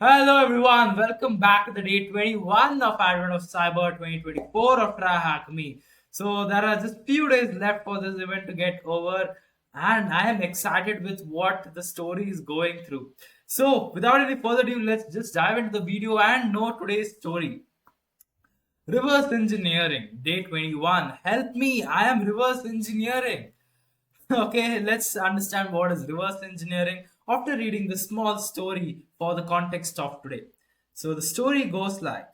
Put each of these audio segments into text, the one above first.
Hello everyone, welcome back to the day 21 of Advent of Cyber 2024 of TryHackMe. So there are just few days left for this event to get over and I am excited with what the story is going through. So without any further ado, let's just dive into the video and know today's story. Reverse Engineering, day 21. Help me, I am reverse engineering. Okay, let's understand what is reverse engineering after reading the small story for the context of today. So the story goes like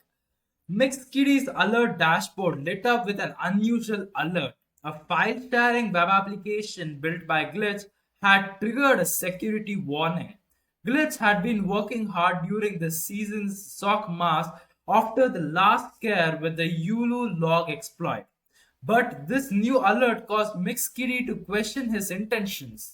Mixed Kitty's alert dashboard lit up with an unusual alert. A file sharing web application built by Glitch had triggered a security warning. Glitch had been working hard during the season's SOC mask after the last scare with the Yulu log exploit. But this new alert caused Mixkitty to question his intentions.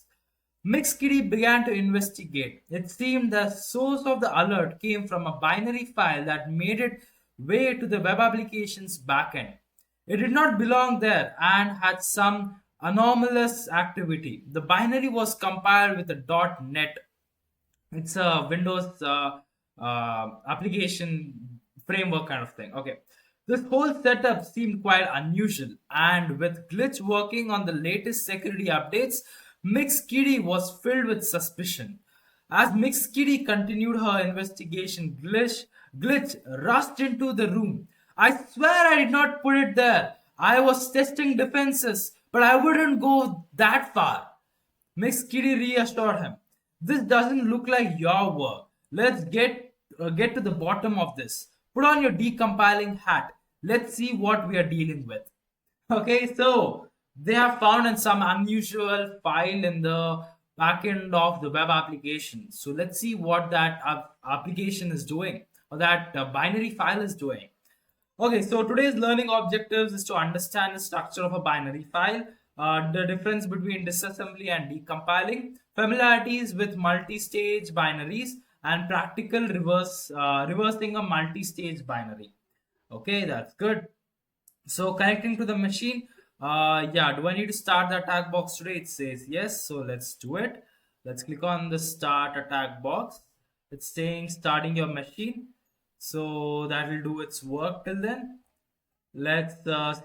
Mixkitty began to investigate. It seemed the source of the alert came from a binary file that made its way to the web application's backend. It did not belong there and had some anomalous activity. The binary was compiled with a .NET. It's a Windows application framework kind of thing. Okay. This whole setup seemed quite unusual, and with Glitch working on the latest security updates, Mixkitty was filled with suspicion. As Mixkitty continued her investigation, Glitch rushed into the room. I swear I did not put it there. I was testing defenses, but I wouldn't go that far. Mixkitty reassured him. This doesn't look like your work. Let's get to the bottom of this. Put on your decompiling hat. Let's see what we are dealing with. Okay, so they have found in some unusual file in the backend of the web application. So let's see what that application is doing or that binary file is doing. Okay, so today's learning objectives is to understand the structure of a binary file, the difference between disassembly and decompiling, familiarities with multi-stage binaries, and practical reversing a multi-stage binary. Okay, that's good. So connecting to the machine, yeah, do I need to start the attack box today? It says yes, so let's do it. Let's click on the start attack box. It's saying starting your machine. So that will do its work till then. Let's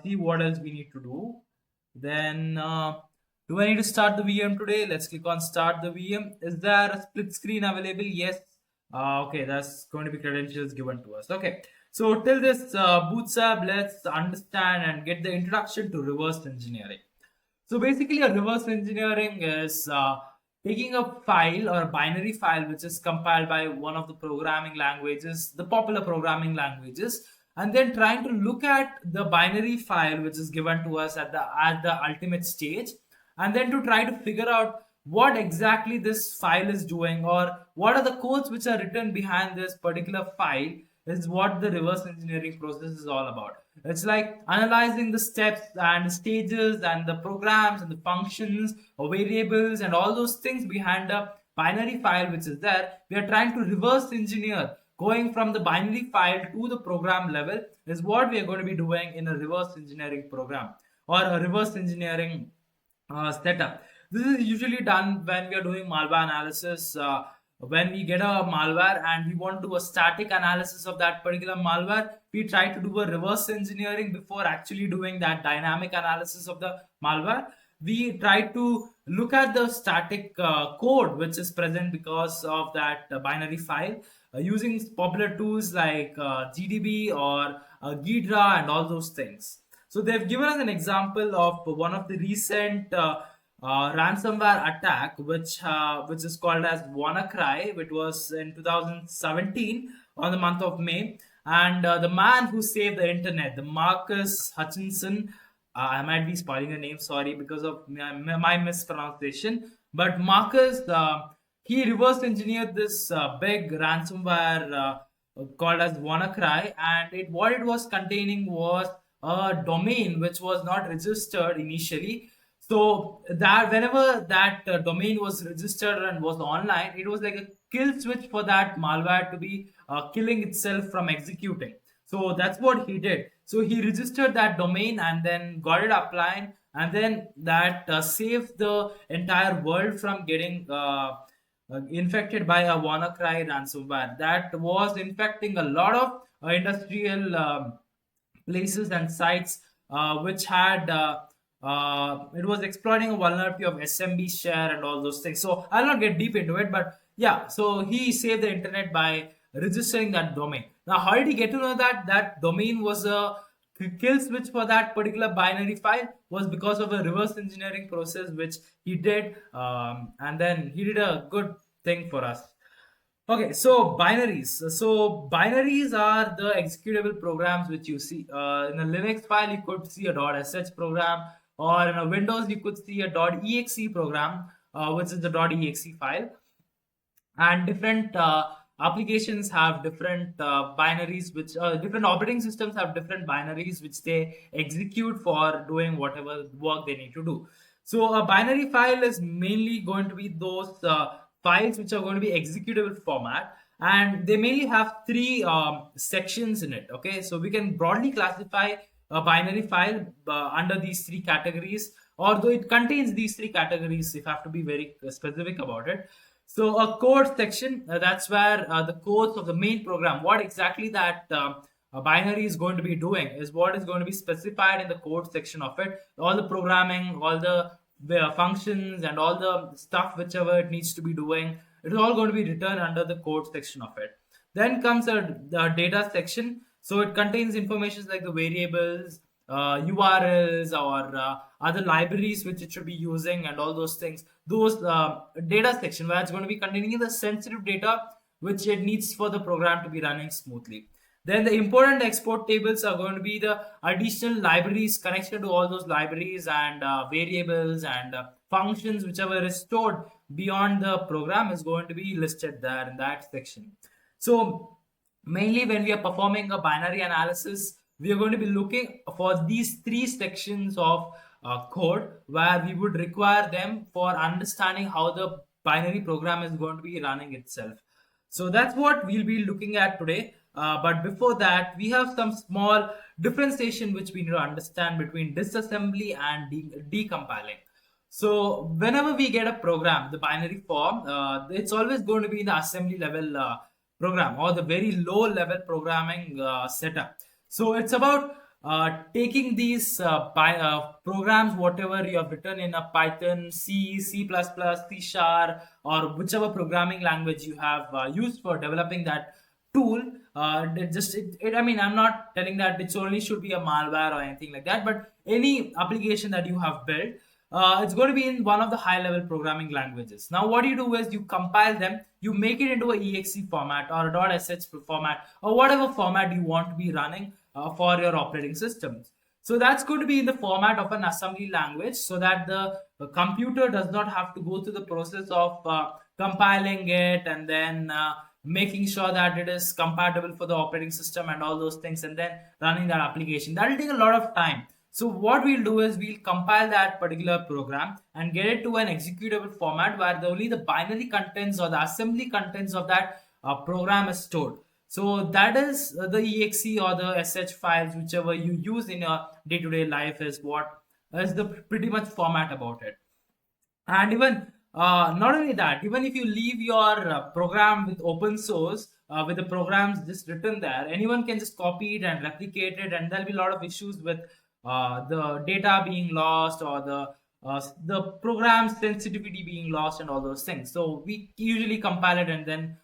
see what else we need to do. Then, do I need to start the VM today? Let's click on start the VM. Is there a split screen available? Yes. Okay, that's going to be credentials given to us. Okay, so till this boots up, let's understand and get the introduction to reverse engineering. So basically, a reverse engineering is taking a file or a binary file which is compiled by one of the programming languages, the popular programming languages, and then trying to look at the binary file which is given to us at the ultimate stage, and then to try to figure out what exactly this file is doing or what are the codes which are written behind this particular file is what the reverse engineering process is all about. It's like analyzing the steps and stages and the programs and the functions or variables and all those things behind a binary file which is there. We are trying to reverse engineer going from the binary file to the program level is what we are going to be doing in a reverse engineering program or a reverse engineering setup. This is usually done when we are doing malware analysis. When we get a malware and we want to do a static analysis of that particular malware, we try to do a reverse engineering before actually doing that dynamic analysis of the malware. We try to look at the static code which is present because of that binary file using popular tools like GDB or Ghidra and all those things. So they've given us an example of one of the recent ransomware attack, which is called as WannaCry, which was in 2017 on the month of May. And the man who saved the internet, the Marcus Hutchinson, I might be spoiling the name, sorry, because of my mispronunciation. But Marcus, he reverse engineered this big ransomware called as WannaCry, and what it was containing was a domain which was not registered initially. So that whenever that domain was registered and was online, it was like a kill switch for that malware to be killing itself from executing. So that's what he did. So he registered that domain and then got it applied, and then that saved the entire world from getting infected by a WannaCry ransomware that was infecting a lot of industrial places and sites which had it was exploiting a vulnerability of SMB share and all those things. So I'll not get deep into it, but yeah, so he saved the internet by registering that domain. Now, how did he get to know that that domain was a kill switch for that particular binary file? Was because of a reverse engineering process which he did, and then he did a good thing for us. Okay, so binaries. So binaries are the executable programs which you see. In a Linux file, you could see a .sh program, or in a Windows, you could see a .exe program, which is the .exe file. And different applications have different binaries, which different operating systems have different binaries which they execute for doing whatever work they need to do. So a binary file is mainly going to be those files which are going to be executable format, and they mainly have three sections in it. Okay, so we can broadly classify a binary file under these three categories, although it contains these three categories if I have to be very specific about it. So a code section, that's where the codes of the main program, what exactly that a binary is going to be doing is what is going to be specified in the code section of it. All the programming, all the functions and all the stuff whichever it needs to be doing, it is all going to be written under the code section of it. Then comes the data section. So it contains information like the variables, URLs, or other libraries which it should be using, and all those things. Those data section where it's going to be containing the sensitive data which it needs for the program to be running smoothly. Then the import and export tables are going to be the additional libraries connected to all those libraries and variables and functions whichever is stored beyond the program is going to be listed there in that section. So mainly when we are performing a binary analysis, we are going to be looking for these three sections of code where we would require them for understanding how the binary program is going to be running itself. So that's what we'll be looking at today. But before that, we have some small differentiation which we need to understand between disassembly and decompiling. So whenever we get a program, the binary form, it's always going to be in the assembly level program or the very low level programming setup. So it's about taking these programs, whatever you have written in a Python, C, C++, C Sharp, or whichever programming language you have used for developing that tool. I mean, I'm not telling that it's only should be a malware or anything like that, but any application that you have built, it's going to be in one of the high level programming languages. Now what you do is you compile them, you make it into a exe format or a .sh format or whatever format you want to be running for your operating systems. So that's going to be in the format of an assembly language, so that the computer does not have to go through the process of compiling it and then making sure that it is compatible for the operating system and all those things, and then running that application. That will take a lot of time. So what we'll do is we'll compile that particular program and get it to an executable format where only the binary contents or the assembly contents of that program is stored. So that is the exe or the sh files, whichever you use in your day-to-day life, is what is the pretty much format about it. And even not only that, even if you leave your program with open source, with the programs just written there, anyone can just copy it and replicate it, and there'll be a lot of issues with the data being lost or the program sensitivity being lost and all those things. So we usually compile it and then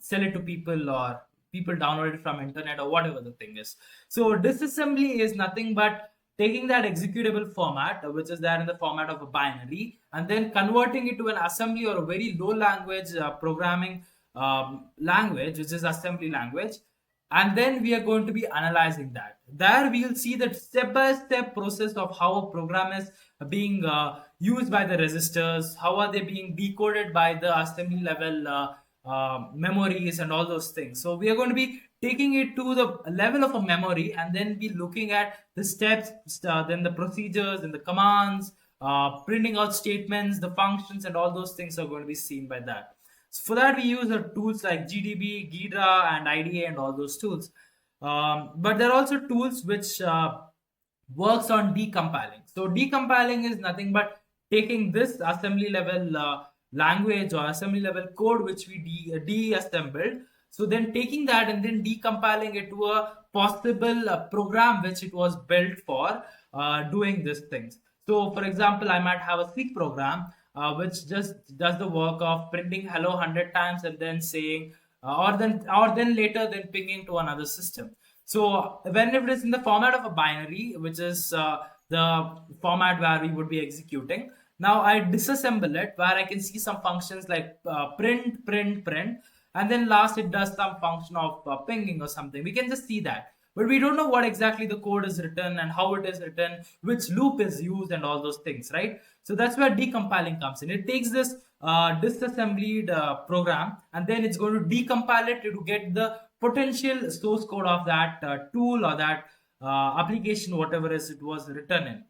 sell it to people, or people download it from internet or whatever the thing is. So disassembly is nothing but taking that executable format, which is there in the format of a binary, and then converting it to an assembly or a very low language programming language, which is assembly language. And then we are going to be analyzing that. There we will see the step-by-step process of how a program is being used by the registers, how are they being decoded by the assembly level memories and all those things. So we are going to be taking it to the level of a memory and then be looking at the steps, then the procedures and the commands, printing out statements, the functions, and all those things are going to be seen by that. So for that, we use tools like GDB, Ghidra, and IDA, and all those tools. But there are also tools which works on decompiling. So decompiling is nothing but taking this assembly level language or assembly level code which we de-assembled. So then taking that and then decompiling it to a possible program which it was built for doing these things. So for example, I might have a C program which just does the work of printing hello 100 times and then saying or then later then pinging to another system. So when it is in the format of a binary, which is the format where we would be executing, now I disassemble it where I can see some functions like print, and then last it does some function of pinging or something. We can just see that, but we don't know what exactly the code is written and how it is written, which loop is used, and all those things, right? So that's where decompiling comes in. It takes this disassembled program and then it's going to decompile it to get the potential source code of that tool or that application, whatever is it was written in.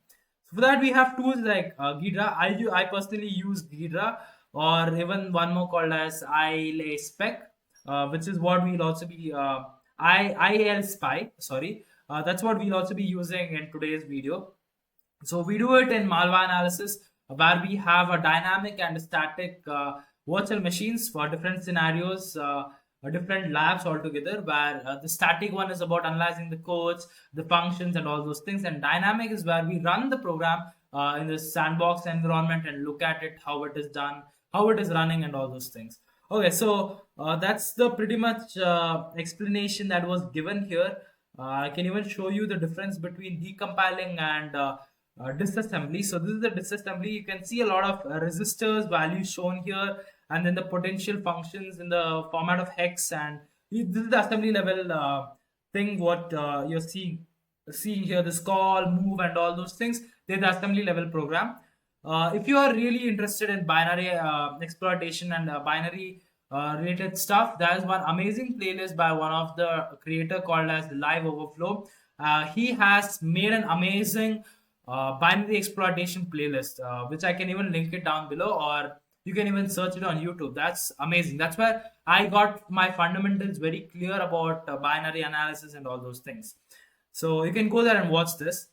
So for that, we have tools like Ghidra. I personally use Ghidra, or even one more called as ILSpec, which is what we'll also be ILSpy. Sorry, that's what we'll also be using in today's video. So we do it in malware analysis where we have a dynamic and a static virtual machines for different scenarios, different labs altogether, where the static one is about analyzing the codes, the functions and all those things, and dynamic is where we run the program in the sandbox environment and look at it, how it is done, how it is running and all those things. Okay, so that's the pretty much explanation that was given here. I can even show you the difference between decompiling and disassembly. So this is the disassembly. You can see a lot of resistors values shown here, and then the potential functions in the format of hex, and this is the assembly level thing what you're seeing here, this call, move and all those things. They're the assembly level program. If you are really interested in binary exploitation and binary related stuff, there is one amazing playlist by one of the creator called as Live Overflow. He has made an amazing binary exploitation playlist, which I can even link it down below, or you can even search it on YouTube. That's amazing. That's where I got my fundamentals very clear about binary analysis and all those things. So you can go there and watch this.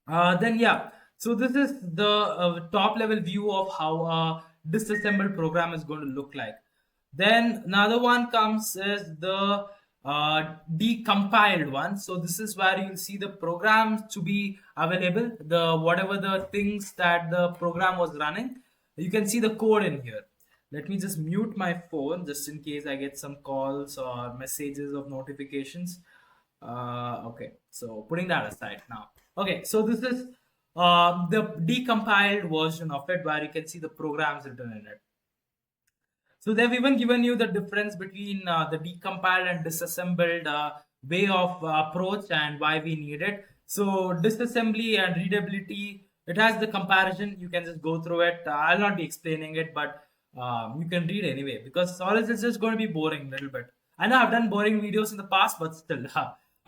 Then yeah, so this is the top level view of how a disassembled program is going to look like. Then another one comes is the decompiled one. So this is where you'll see the programs to be available, the whatever the things that the program was running. You can see the code in here. Let me just mute my phone just in case I get some calls or messages of notifications. Okay, so putting that aside now. Okay, so this is the decompiled version of it where you can see the programs written in it. So they've even given you the difference between the decompiled and disassembled way of approach and why we need it. So disassembly and readability, it has the comparison. You can just go through it. I'll not be explaining it, but you can read anyway, because all it's just going to be boring a little bit. I know I've done boring videos in the past, but still.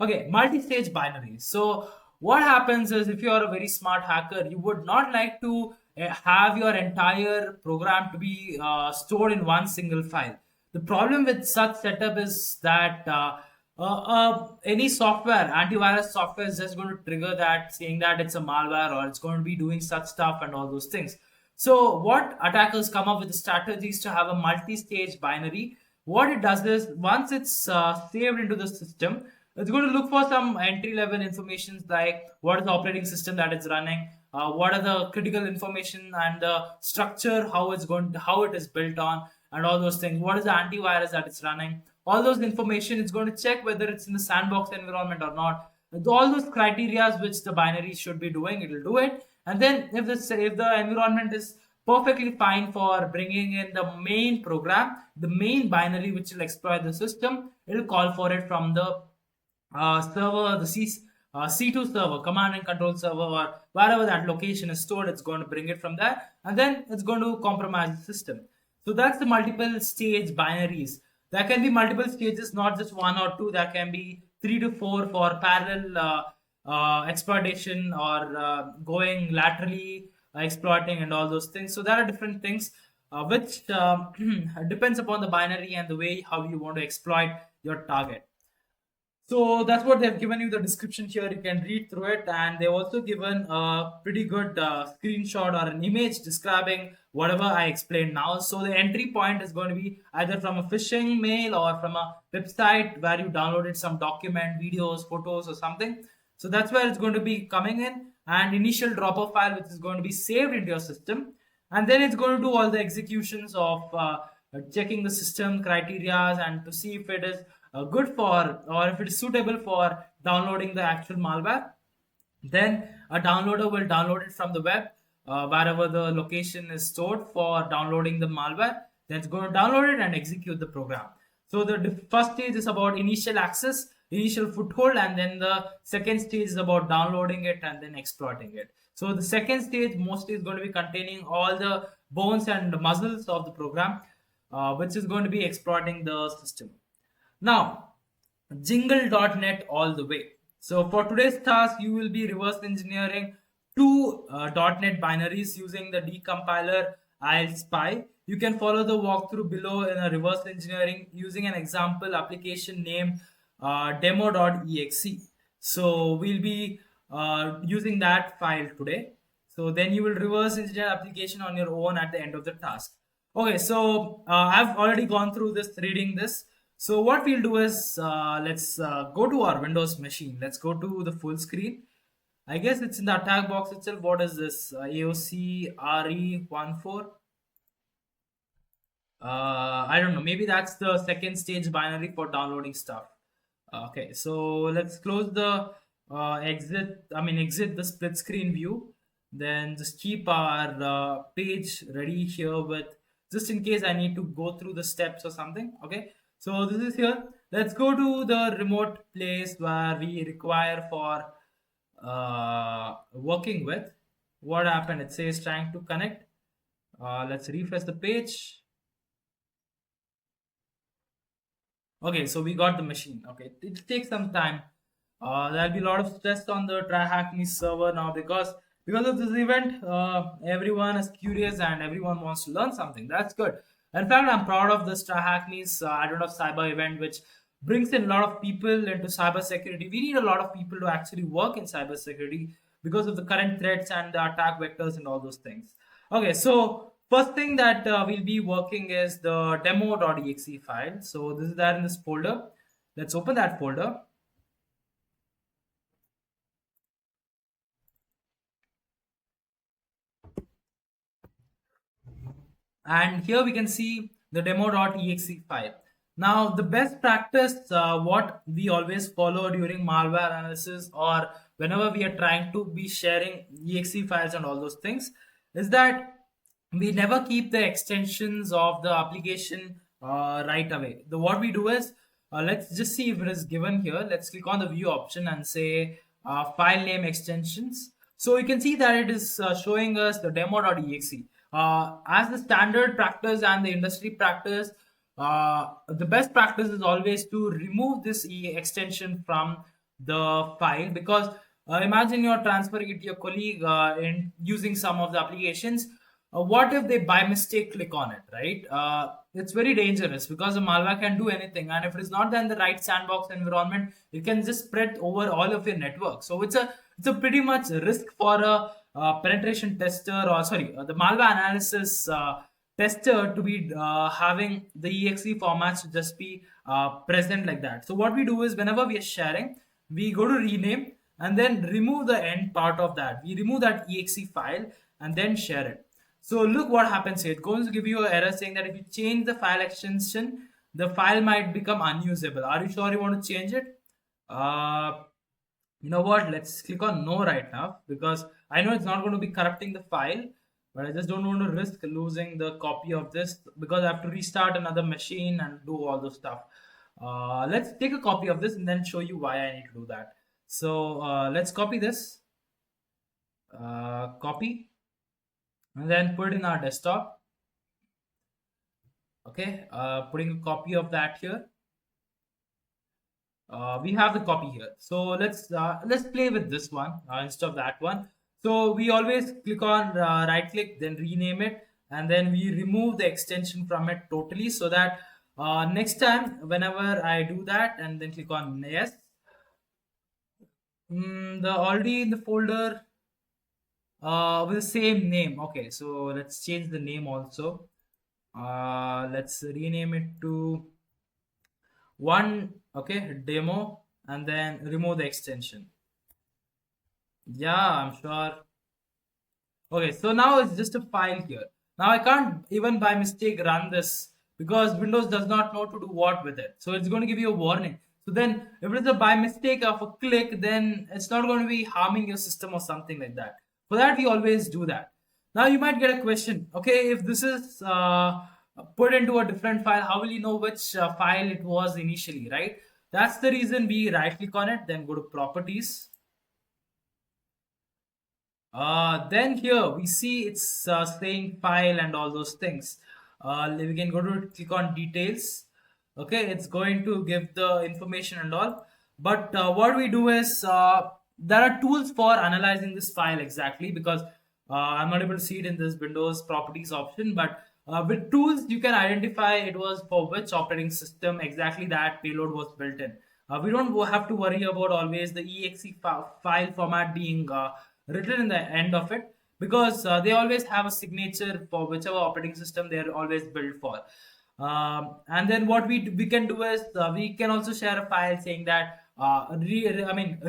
Okay, multi-stage binaries. So what happens is, if you are a very smart hacker, you would not like to have your entire program to be stored in one single file. The problem with such setup is that any software, antivirus software, is just going to trigger that, saying that it's a malware or it's going to be doing such stuff and all those things. So what attackers come up with the strategies to have a multi-stage binary. What it does is, once it's saved into the system, it's going to look for some entry-level information like what is the operating system that it's running, what are the critical information and the structure, how it is built on, and all those things. What is the antivirus that it's running? All those information, it's going to check whether it's in the sandbox environment or not. All those criteria which the binary should be doing, it will do it. And then if the environment is perfectly fine for bringing in the main program, the main binary which will exploit the system, it will call for it from the server, the C2 server, command and control server, or wherever that location is stored. It's going to bring it from there, and then it's going to compromise the system. So that's the multiple stage binaries. There can be multiple stages, not just one or two. There can be 3 to 4 for parallel exploitation, or going laterally exploiting and all those things. So there are different things which depends upon the binary and the way how you want to exploit your target. So that's what they've given you the description here. You can read through it, and they've also given a pretty good screenshot or an image describing whatever I explained now. So the entry point is going to be either from a phishing mail or from a website where you downloaded some document, videos, photos, or something. So that's where it's going to be coming in, and initial dropper file which is going to be saved into your system, and then it's going to do all the executions of checking the system criteria and to see if it is good for or if it is suitable for downloading the actual malware. Then a downloader will download it from the web, wherever the location is stored for downloading the malware. Then it's going to download it and execute the program. So the first stage is about initial access, initial foothold, and then the second stage is about downloading it and then exploiting it. So the second stage mostly is going to be containing all the bones and muscles of the program, which is going to be exploiting the system. Now, jingle.net all the way. So for today's task, you will be reverse engineering two .NET binaries using the decompiler ILSpy. You can follow the walkthrough below in a reverse engineering using an example application named demo.exe. So we'll be using that file today. So then you will reverse engineer application on your own at the end of the task. Okay, so I've already gone through this, reading this. So what we'll do is let's go to our Windows machine. Let's go to the full screen. I guess it's in the attack box itself. What is this? AOC RE14. I don't know. Maybe that's the second stage binary for downloading stuff. Okay, so let's close the exit the split screen view. Then just keep our page ready here with just in case I need to go through the steps or something. Okay, so this is here. Let's go to the remote place where we require for working with. What happened? It says trying to connect. Let's refresh the page. Okay, so we got the machine. Okay, it takes some time. There'll be a lot of stress on the TryHackMe server now because of this event. Everyone is curious and everyone wants to learn something. That's good. In fact, I'm proud of this TryHackMe's I don't know cyber event, which brings in a lot of people into cybersecurity. We need a lot of people to actually work in cybersecurity because of the current threats and the attack vectors and all those things. Okay, so first thing that we'll be working is the demo.exe file. So this is there in this folder. Let's open that folder. And here we can see the demo.exe file. Now the best practice what we always follow during malware analysis or whenever we are trying to be sharing exe files and all those things is that we never keep the extensions of the application right away. What we do is let's just see if it is given here. Let's click on the view option and say file name extensions. So you can see that it is showing us the demo.exe. As the standard practice and the industry practice, the best practice is always to remove this extension from the file because imagine you're transferring it to your colleague in using some of the applications. What if they by mistake click on it, right? It's very dangerous because the malware can do anything, and if it is not in the right sandbox environment, it can just spread over all of your network. So it's a pretty much risk for a penetration tester or the malware analysis tester to be having the exe formats to just be present like that. So what we do is whenever we are sharing, we go to rename and then remove the end part of that. We remove that exe file and then share it. So look what happens here. It's going to give you an error saying that if you change the file extension, the file might become unusable. Are you sure you want to change it? You know what? Let's click on no right now because I know it's not going to be corrupting the file, but I just don't want to risk losing the copy of this because I have to restart another machine and do all the stuff. Let's take a copy of this and then show you why I need to do that. So let's copy this, copy, and then put it in our desktop. Okay, putting a copy of that here. We have the copy here. So let's play with this one instead of that one. So we always click on right click, then rename it, and then we remove the extension from it totally so that next time whenever I do that and then click on yes, The already in the folder with the same name. Okay, so let's change the name also. Let's rename it to one. Okay, demo, and then remove the extension. Yeah, I'm sure. Okay, so now it's just a file here. Now I can't even by mistake run this because Windows does not know to do what with it. So it's going to give you a warning. So then if it is a by mistake of a click, then it's not going to be harming your system or something like that. For that, we always do that. Now you might get a question. Okay, if this is put into a different file, how will you know which file it was initially, right? That's the reason we right click on it, then go to properties. Then here we see it's saying file and all those things. We can go to click on details. Okay, it's going to give the information and all. But what we do is there are tools for analyzing this file exactly because I'm not able to see it in this Windows properties option. But with tools, you can identify it was for which operating system exactly that payload was built in. We don't have to worry about always the exe file format being written in the end of it because they always have a signature for whichever operating system they are always built for. And then what we can do is we can also share a file saying that readme.exe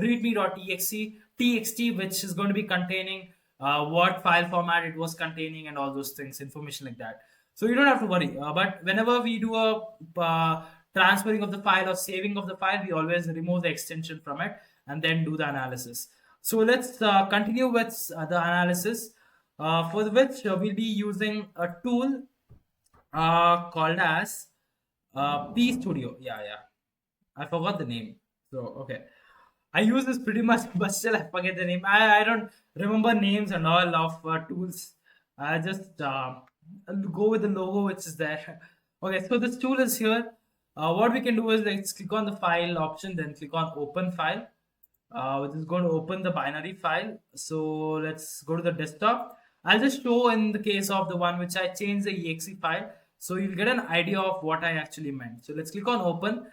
txt, which is going to be containing what file format it was containing and all those things, information like that. So you don't have to worry. But whenever we do a transferring of the file or saving of the file, we always remove the extension from it and then do the analysis. So let's continue with the analysis, for which we'll be using a tool called as P Studio. Yeah, yeah. I forgot the name. So, okay. I use this pretty much, but still I forget the name. I don't remember names and all of tools. I just go with the logo which is there. Okay, so this tool is here. What we can do is let's click on the file option, then click on open file, which is going to open the binary file. So let's go to the desktop. I'll just show in the case of the one which I changed the exe file. So you'll get an idea of what I actually meant. So let's click on open.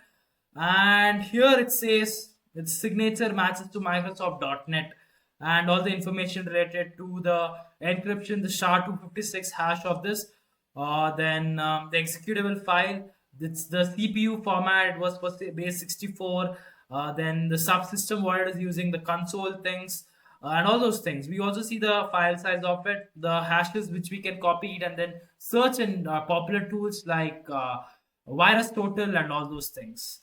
And here it says its signature matches to Microsoft.NET and all the information related to the encryption, the SHA-256 hash of this. Then the executable file, it's the CPU format, it was for base 64. Then the subsystem, what it is using, the console things, and all those things. We also see the file size of it, the hashes which we can copy it and then search in popular tools like virus total and all those things.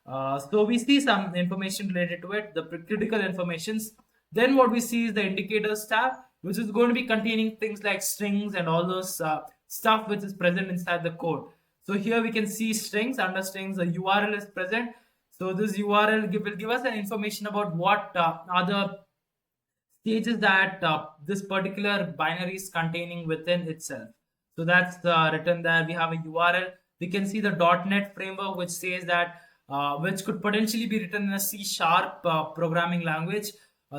So we see some information related to it, the critical informations. Then what we see is the indicators tab, which is going to be containing things like strings and all those stuff which is present inside the code. So here we can see strings, under strings the URL is present. So this URL will give us an information about what other stages that this particular binary is containing within itself. So that's written there. We have a URL. We can see the .NET framework, which says that which could potentially be written in a C# programming language.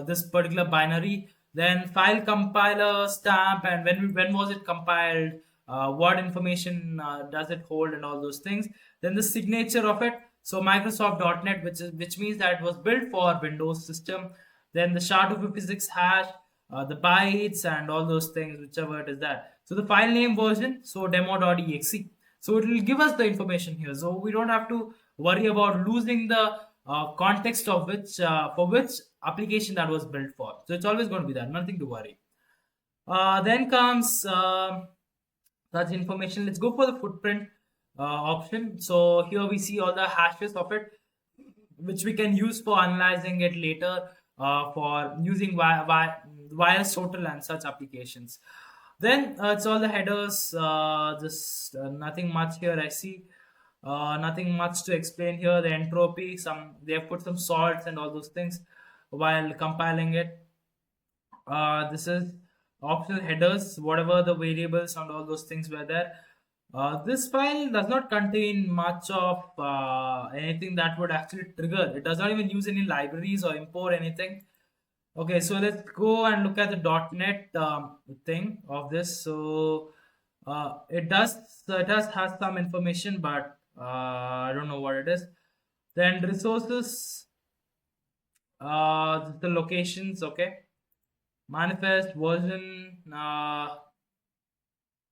This particular binary. Then file compiler stamp and when was it compiled? What information does it hold and all those things. Then the signature of it. So Microsoft.NET, which means that it was built for Windows system. Then the SHA-256 hash, the bytes and all those things, whichever it is that. So the file name version, so demo.exe. So it will give us the information here. So we don't have to worry about losing the context of which for which application that was built for. So it's always going to be that, nothing to worry. Then comes such information. Let's go for the footprint option. So here we see all the hashes of it, which we can use for analyzing it later for using virus total and such applications. Then it's all the headers, just nothing much here I see. Nothing much to explain here. The entropy, some they have put some salts and all those things while compiling it. This is optional headers, whatever the variables and all those things were there. This file does not contain much of anything that would actually trigger. It does not even use any libraries or import anything. Okay, so let's go and look at the .NET thing of this. So it does has some information, but I don't know what it is. Then resources. The locations, okay. Manifest version.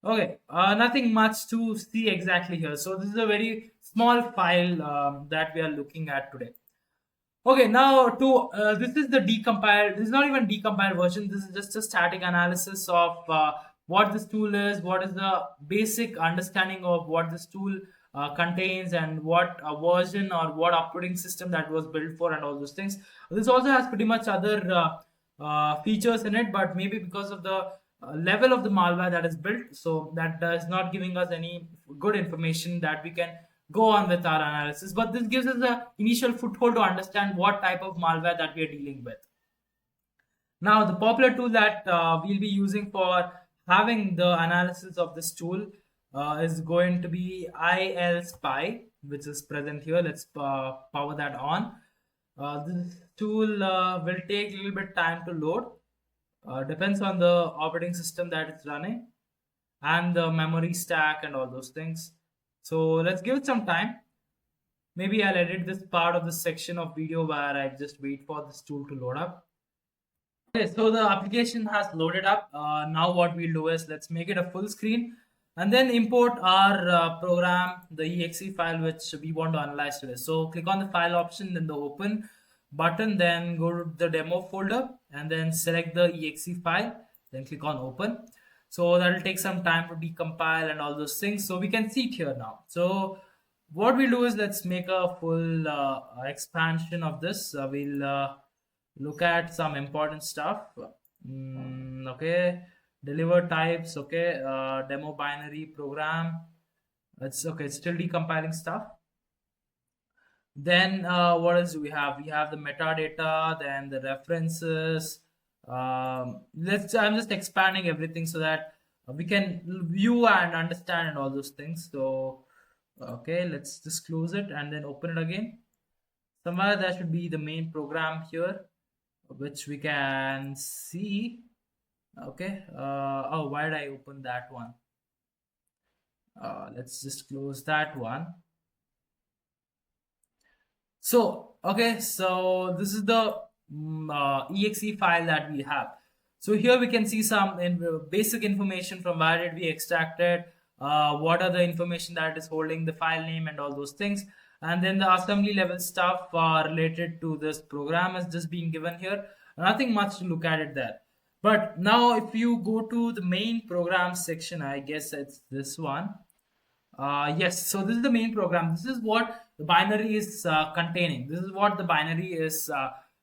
Okay, nothing much to see exactly here. So this is a very small file that we are looking at today. Okay, now to this is the decompiled. This is not even decompiled version. This is just a static analysis of what this tool is, what is the basic understanding of what this tool contains, and what version or what operating system that was built for, and all those things. This also has pretty much other features in it, but maybe because of the level of the malware that is built, so that is not giving us any good information that we can go on with our analysis. But this gives us a initial foothold to understand what type of malware that we are dealing with. Now, the popular tool that we'll be using for having the analysis of this tool is going to be IL which is present here. Let's power that on. This tool will take a little bit time to load. Depends on the operating system that it's running and the memory stack and all those things. So let's give it some time. Maybe I'll edit this part of this section of video where I just wait for this tool to load up. Okay, so the application has loaded up. Now what we'll do is let's make it a full screen and then import our program, the exe file which we want to analyze today. So click on the file option, then the open button, then go to the demo folder and then select the exe file, then click on open. So that will take some time to decompile and all those things. So we can see it here now. So what we'll do is let's make a full expansion of this. We'll look at some important stuff. Okay, deliver types. Okay, demo binary program. It's okay. It's still decompiling stuff. Then what else do we have? We have the metadata, then the references. I'm just expanding everything so that we can view and understand and all those things. So okay, let's just close it and then open it again. Somewhere there should be the main program here, which we can see. Okay. Oh, why did I open that one? Let's just close that one. So okay, so this is the exe file that we have. So here we can see some basic information from where did we extract it, what are the information that is holding the file name and all those things, and then the assembly level stuff related to this program is just being given here. Nothing much to look at it there. But now if you go to the main program section, I guess it's this one. Yes, so this is the main program. This is what the binary is containing. This is what the binary is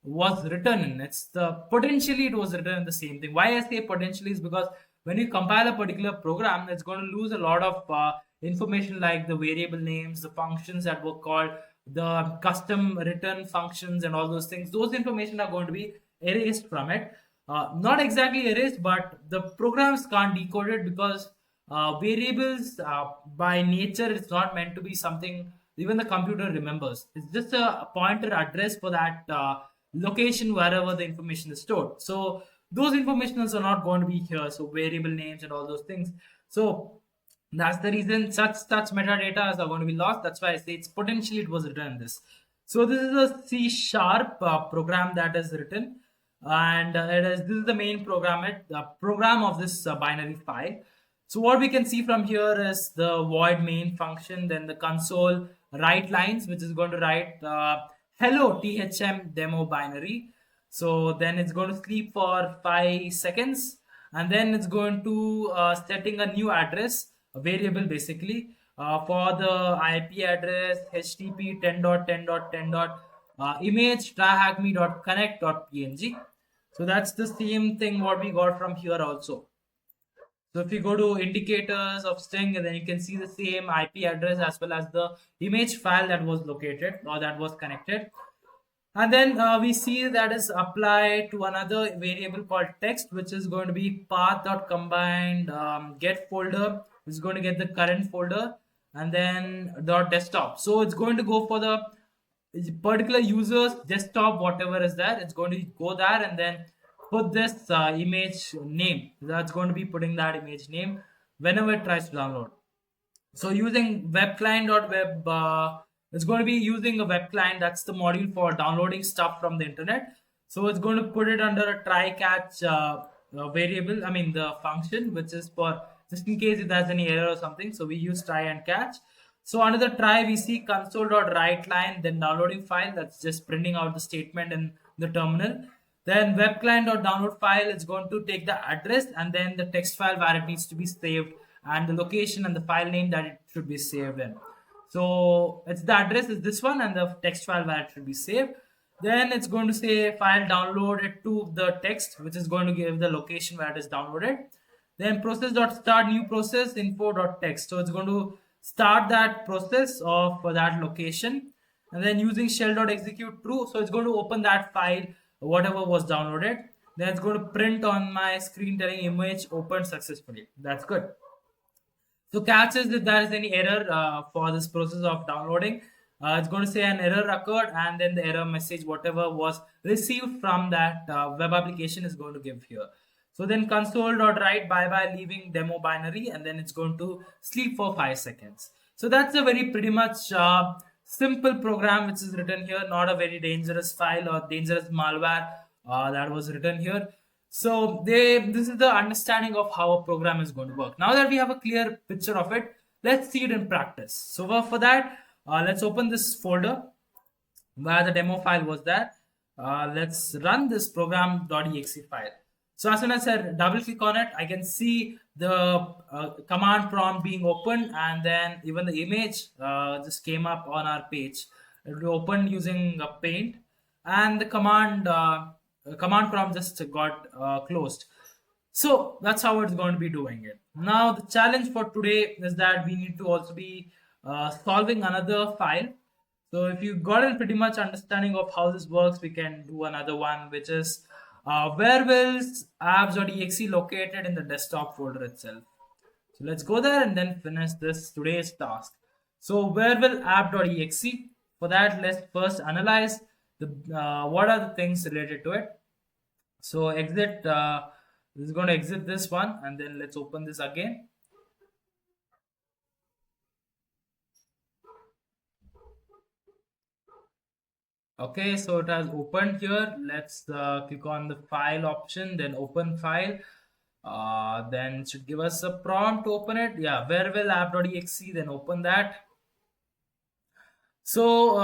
was written in. It's the potentially it was written in the same thing. Why I say potentially is because when you compile a particular program, it's going to lose a lot of information like the variable names, the functions that were called, the custom return functions, and all those things. Those information are going to be erased from it. Not exactly erased, but the programs can't decode it because variables by nature it's not meant to be something even the computer remembers. It's just a pointer address for that location wherever the information is stored. So those informations are not going to be here. So variable names and all those things. So that's the reason such metadata are going to be lost. That's why I say it's potentially it was written in this. So this is a C# program that is written, and this is the main program. The program of this binary file. So what we can see from here is the void main function, then the console write lines, which is going to write hello thm demo binary. So then it's going to sleep for 5 seconds, and then it's going to setting a new address, a variable basically, for the IP address http 10.10.10. Image tryhackme.connect.png. So that's the same thing what we got from here also. So if you go to indicators of string, then you can see the same IP address as well as the image file that was located or that was connected. And then we see that is applied to another variable called text, which is going to be path.combined get folder, which is going to get the current folder, and then dot desktop. So it's going to go for the particular user's desktop, whatever is there. It's going to go there and then put this image name. That's going to be putting that image name whenever it tries to download. So using web client.web It's going to be using a web client. That's the module for downloading stuff from the internet. So it's going to put it under a try catch variable, I mean the function, which is for just in case it has any error or something. So we use try and catch. So under the try, we see console.write line, then downloading file, that's just printing out the statement in the terminal. Then web client.download file is going to take the address and then the text file where it needs to be saved, and the location and the file name that it should be saved in. So it's the address is this one and the text file where it should be saved. Then it's going to say file downloaded to the text, which is going to give the location where it is downloaded. Then process.start new process info.text. So it's going to start that process of that location, and then using shell.execute true. So it's going to open that file, whatever was downloaded. Then it's going to print on my screen telling image opened successfully. That's good. So catches if there is any error for this process of downloading. It's going to say an error occurred, and then the error message, whatever was received from that web application, is going to give here. So then console.write bye bye leaving demo binary, and then it's going to sleep for 5 seconds. So that's a very pretty much simple program which is written here, not a very dangerous file or dangerous malware that was written here. So this is the understanding of how a program is going to work. Now that we have a clear picture of it, let's see it in practice. So for that, let's open this folder where the demo file was there. Let's run this program.exe file. So as soon as I double click on it, I can see the command prompt being opened, and then even the image just came up on our page. It will open using a paint, and the command prompt just got closed. So that's how it's going to be doing it. Now the challenge for today is that we need to also be solving another file. So if you got a pretty much understanding of how this works, we can do another one, which is where will apps.exe located in the desktop folder itself. So let's go there and then finish this today's task. So where will app.exe? For that, let's first analyze the what are the things related to it. So exit, this is going to exit this one, and then let's open this again. Okay, so it has opened here. Let's click on the file option, then open file. Then it should give us a prompt to open it. Yeah, where will app.exe, then open that. So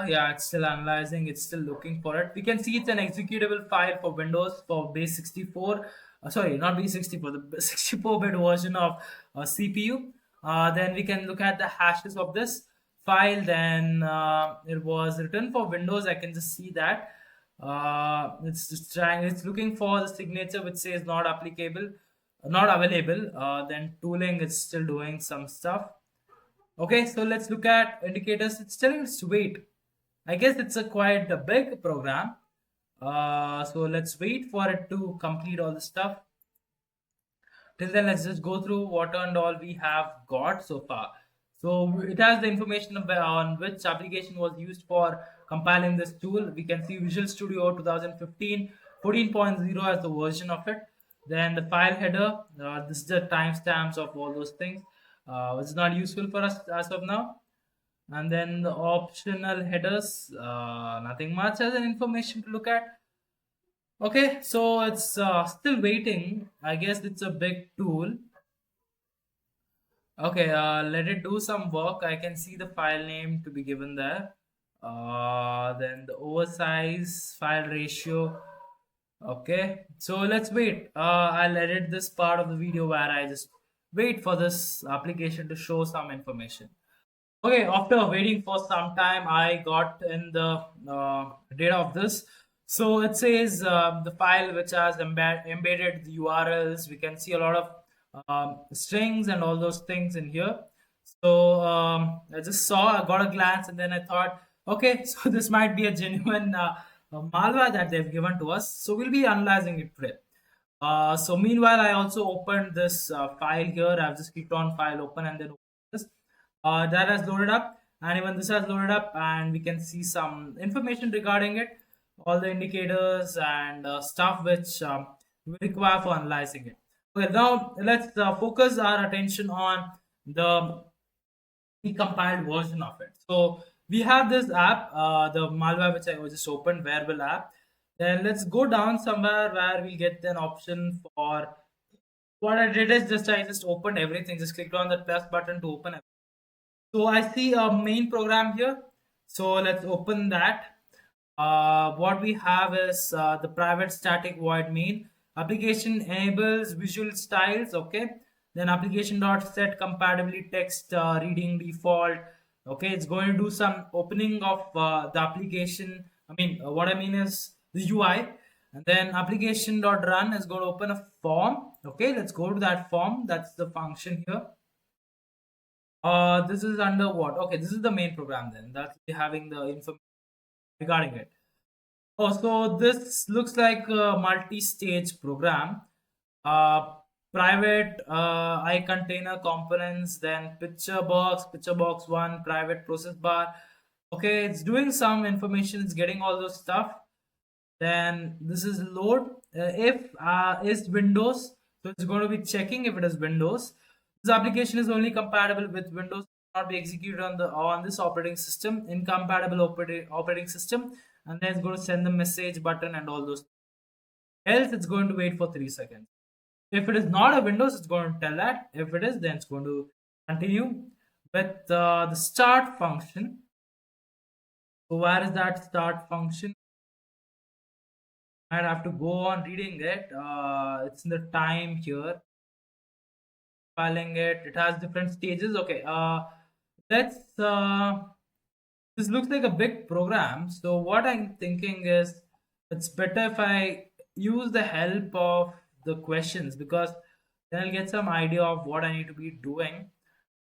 yeah, it's still analyzing, it's still looking for it. We can see it's an executable file for Windows for base 64. Sorry, not base 64, the 64-bit version of CPU. Then we can look at the hashes of this file. Then it was written for Windows. I can just see that it's just trying. It's looking for the signature which says not applicable, not available. Then tooling is still doing some stuff. Okay, so let's look at indicators. It's telling us to wait. I guess it's a quite a big program. So let's wait for it to complete all the stuff. Till then, let's just go through what and all we have got so far. So it has the information on which application was used for compiling this tool. We can see Visual Studio 2015 14.0 as the version of it. Then the file header. This is the timestamps of all those things. It's not useful for us as of now. And then the optional headers, nothing much as an information to look at. Okay, so it's still waiting. I guess it's a big tool. Okay, let it do some work. I can see the file name to be given there. Then the oversize file ratio. Okay, so let's wait. I'll edit this part of the video where I just wait for this application to show some information. Okay, after waiting for some time, I got in the data of this. So it says the file which has embedded the URLs. We can see a lot of strings and all those things in here. So I just saw, I got a glance, and then I thought, okay, so this might be a genuine malware that they've given to us. So we'll be analyzing it today. So meanwhile, I also opened this file here. I've just clicked on file open and then open this. That has loaded up, and even this has loaded up, and we can see some information regarding it, all the indicators and stuff which we require for analyzing it. Okay, now let's focus our attention on the decompiled version of it. So We have this app, the malware which I was just opened, Wearable app. Then let's go down somewhere where we get an option for what I did is just I just opened everything, just clicked on the plus button to open it. So I see a main program here. So let's open that. What we have is the private static void main. Application enables visual styles. Okay. Then application dot set compatibility text reading default. Okay, it's going to do some opening of the application. What I mean is the UI, and then application dot run is going to open a form. Okay, let's go to that form. That's the function here. This is under what? Okay, this is the main program then. That's having the information regarding it. Oh, so this looks like a multi-stage program. Uh, Private I container components, then picture box one, private process bar. Okay, it's doing some information. It's getting all those stuff. Then this is load. If is Windows, so it's going to be checking if it is Windows. This application is only compatible with Windows, not be executed on this operating system, incompatible operating system, and then it's going to send the message button and all those. Else, it's going to wait for 3 seconds. If it is not a Windows, it's going to tell that. If it is, then it's going to continue with the start function. So where is that start function? I'd have to go on reading it. It's in the time here. Filing it. It has different stages. Okay. Let's. This looks like a big program. So what I'm thinking is, it's better if I use the help of the questions, because then I'll get some idea of what I need to be doing.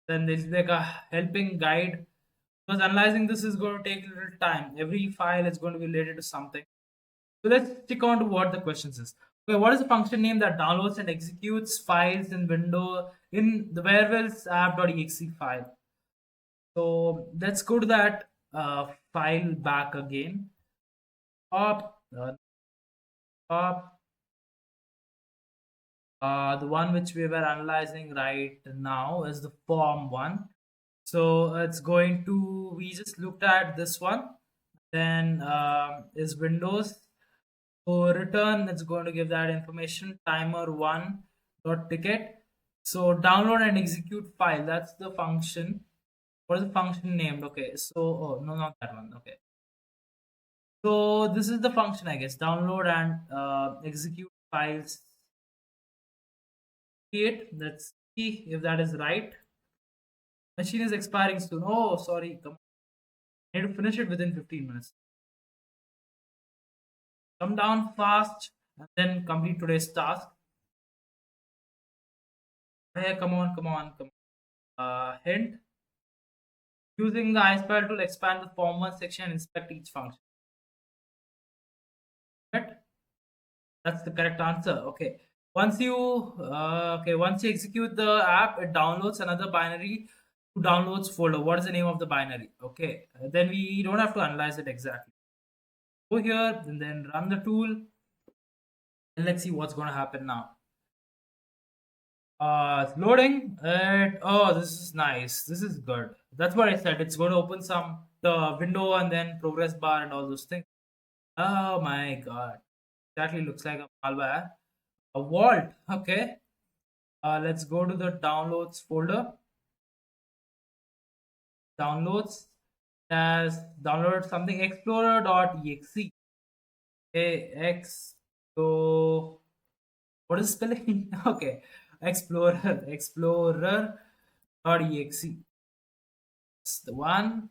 Then there's like a helping guide, because analyzing this is going to take a little time. Every file is going to be related to something. So let's stick on to what the questions is. Okay, what is the function name that downloads and executes files in window in the Werewolves app.exe file? So let's go to that file back again. Top, top, the one which we were analyzing right now is the form one. So it's going to, we just looked at this one. Then is Windows. So return, it's going to give that information. Timer one dot ticket. So download and execute file. That's the function. What is the function named? Okay. So oh no, not that one. Okay. So this is the function, I guess. Download and execute files. Create. Let's see if that is right. Machine is expiring soon. Oh, sorry. Come. I need to finish it within 15 minutes. Come down fast and then complete today's task. Hey, come on, come on, come on. Hint. Using the iSpy tool, expand the form one section and inspect each function. Right? That's the correct answer. Okay. Once you execute the app, it downloads another binary to downloads folder. What is the name of the binary? Okay. Then we don't have to analyze it exactly. Go here and then run the tool, and let's see what's going to happen now. It's loading. Oh, this is nice. This is good. That's what I said. It's going to open some the window and then progress bar and all those things. Oh my god. Exactly looks like a malware. A vault. Okay. Let's go to the downloads folder. Downloads as download something explorer.exe. Okay, so what is spelling? Okay, explorer.exe. That's the one.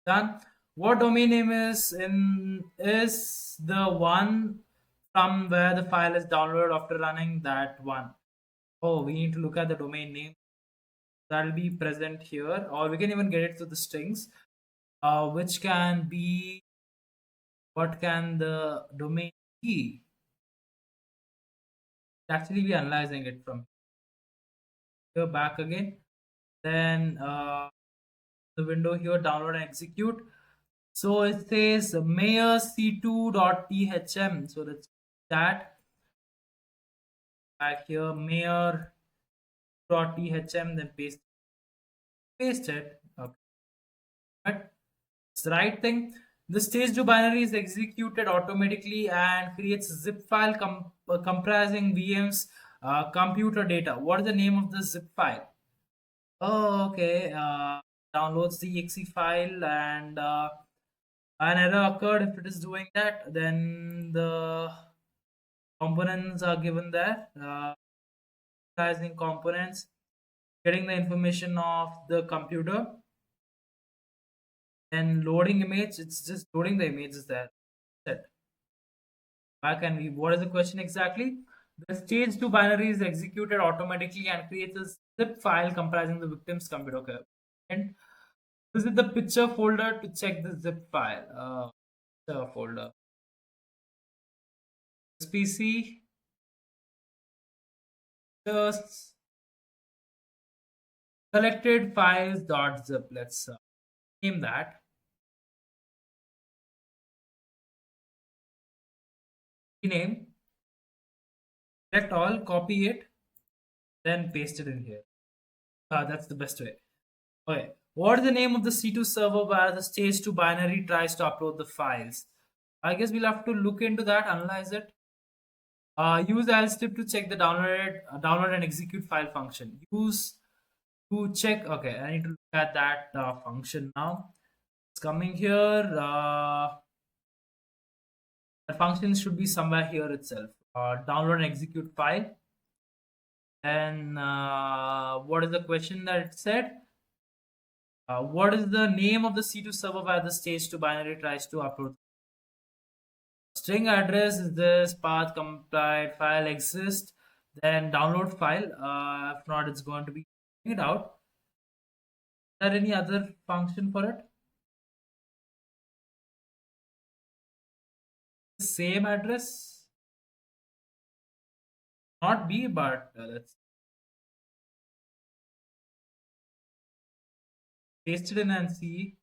Done. What domain name is the one from where the file is downloaded after running that one? Oh, we need to look at the domain name. That'll be present here, or we can even get it to the strings, which can be, what can the domain be? Actually, we analyzing it from here back again. Then the window here, download and execute. So it says mayor c2.thm. So let's that back here, mayor.thm, then paste it. Okay. Right. It's the right thing. The stage 2 binary is executed automatically and creates a zip file comprising VM's computer data. What is the name of the zip file? Oh, okay. Downloads the exe file and an error occurred. If it is doing that, then the components are given there. Utilizing components, getting the information of the computer, and loading image. It's just loading the images there. Set. Back and we. What is the question exactly? The stage 2 binary is executed automatically and creates a zip file comprising the victim's computer. Okay. And visit the picture folder to check the zip file. Picture folder. This PC. Just selected files.zip. Let's name that. Rename. Select all, copy it, then paste it in here. That's the best way. Okay. What is the name of the C2 server where the stage 2 binary tries to upload the files? I guess we'll have to look into that, analyze it. Use lstrip to check the download and execute file function. Use to check. Okay, I need to look at that function now. It's coming here. The function should be somewhere here itself. Download and execute file. And what is the question that it said? What is the name of the C2 server where the stage 2 binary tries to upload? String address is this, path compiled file exists, then download file. If not, it's going to be it out. Is there any other function for it? Same address, not B, but let's paste it in and see.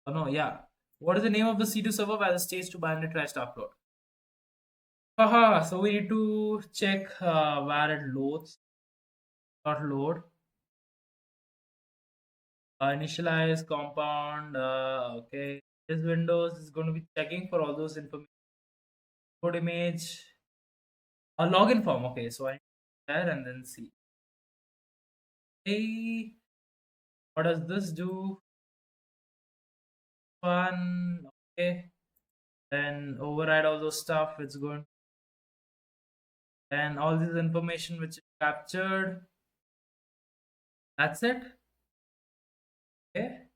Oh no, yeah. What is the name of the C2 server where the stage 2 binary tries to upload? Haha, so we need to check where it loads. Dot load. Initialize compound. Okay, this Windows is going to be checking for all those information. Load image. A login form. Okay, so I there and then see. Hey, what does this do? One. Okay, then override all those stuff. It's going. And all this information which is captured. That's it. Okay.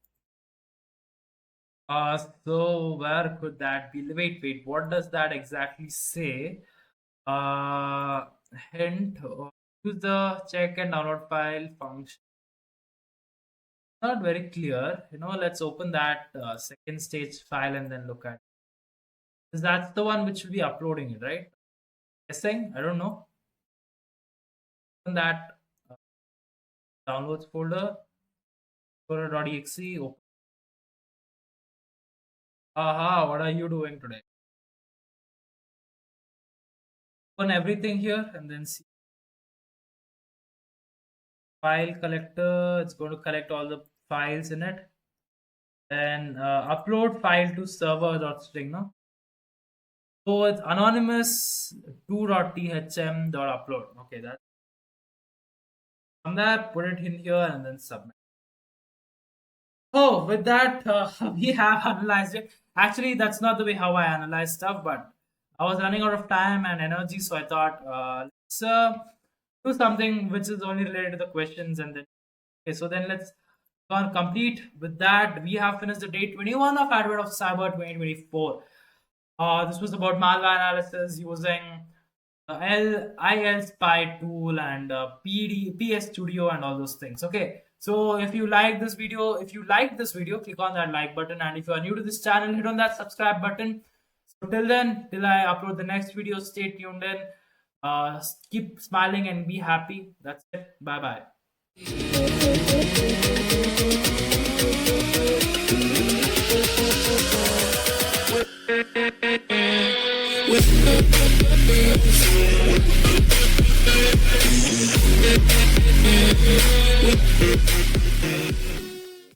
So where could that be? Wait. What does that exactly say? Hint. Use the check and download file function. Not very clear. Let's open that second stage file and then look at it. Because that's the one which will be uploading it, right? Guessing? I don't know. Open that downloads folder. Explorer.exe. Open. Aha, what are you doing today? Open everything here and then see. File collector. It's going to collect all the files in it. And upload file to server.string. No? So it's anonymous 2.thm.upload. Okay, that. From there, put it in here and then submit. Oh, with that, we have analyzed it. Actually, that's not the way how I analyze stuff, but I was running out of time and energy, so I thought let's do something which is only related to the questions. And then, okay, so then let's go on complete. With that, we have finished the day 21 of Advent of Cyber 2024. This was about malware analysis using IL Spy tool and PS Studio and all those things. Okay. So if you like this video, click on that like button, and if you are new to this channel, hit on that subscribe button. So till then, till I upload the next video, stay tuned in. Keep smiling and be happy. That's it. Bye bye. With